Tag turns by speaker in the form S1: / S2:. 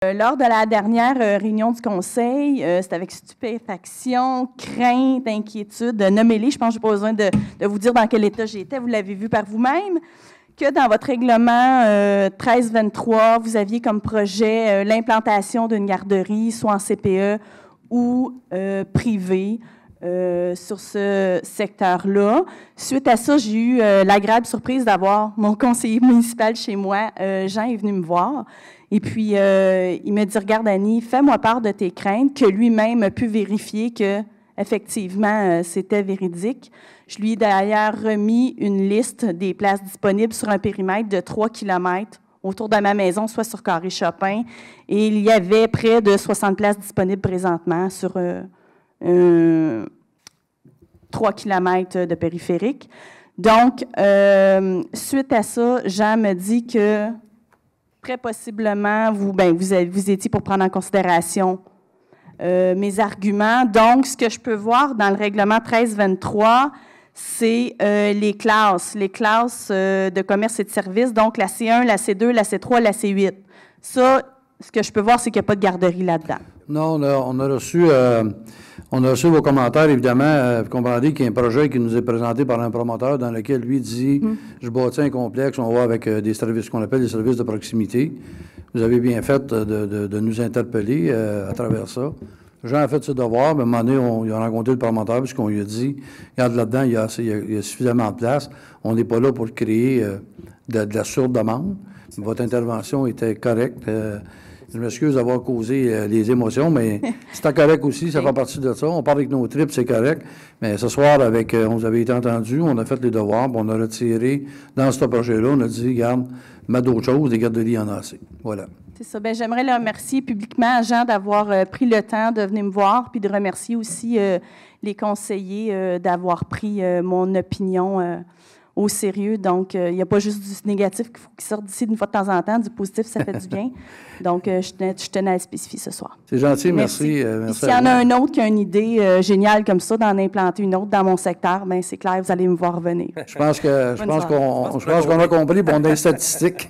S1: Lors de la dernière réunion du conseil, c'est avec stupéfaction, crainte, inquiétude, nommez-les, je pense que je n'ai pas besoin de vous dire dans quel état j'étais, vous l'avez vu par vous-même, que dans votre règlement 1323, vous aviez comme projet l'implantation d'une garderie, soit en CPE ou privée, sur ce secteur-là. Suite à ça, j'ai eu l'agréable surprise d'avoir mon conseiller municipal chez moi. Jean est venu me voir. Et puis, il m'a dit, regarde, Annie, fais-moi part de tes craintes, que lui-même a pu vérifier que, effectivement, c'était véridique. Je lui ai d'ailleurs remis une liste des places disponibles sur un périmètre de 3 km autour de ma maison, soit sur Carré Chopin. Et il y avait près de 60 places disponibles présentement sur 3 km de périphérique. Donc, suite à ça, Jean me dit que très possiblement, vous étiez pour prendre en considération mes arguments. Donc, ce que je peux voir dans le règlement 1323, c'est les classes de commerce et de services, donc la C1, la C2, la C3, la C8. Ça, ce que je peux voir, c'est qu'il n'y a pas de garderie là-dedans.
S2: Non, on a reçu vos commentaires, évidemment. Vous comprendrez qu'il y a un projet qui nous est présenté par un promoteur dans lequel lui dit je bâtis un complexe, on va avec des services qu'on appelle des services de proximité. Vous avez bien fait de nous interpeller à travers ça. Jean a fait ses devoirs, mais à un moment donné, il a rencontré le promoteur, puisqu'on lui a dit regarde là-dedans, il y a suffisamment de place. On n'est pas là pour créer de la surdemande. Votre intervention était correcte. Je m'excuse d'avoir causé les émotions, mais c'était correct aussi, ça fait partie de ça. On parle avec nos tripes, c'est correct. Mais ce soir, on vous avait été entendu, on a fait les devoirs, puis on a retiré, dans ce projet-là, on a dit, regarde, mais d'autres choses, des garderies, il y en a assez. Voilà.
S1: C'est ça. Bien, j'aimerais le remercier publiquement, Jean, d'avoir pris le temps de venir me voir, puis de remercier aussi les conseillers d'avoir pris mon opinion au sérieux. Donc, il n'y a pas juste du négatif qu'il faut qu'il sorte d'ici d'une fois de temps en temps. Du positif, ça fait du bien. Donc, je tenais à le spécifier ce soir.
S2: C'est gentil, merci.
S1: S'il y en a un autre qui a une idée géniale comme ça, d'en implanter une autre dans mon secteur, bien, c'est clair, vous allez me voir revenir.
S2: Je pense qu'on a compris, puis on a des statistiques.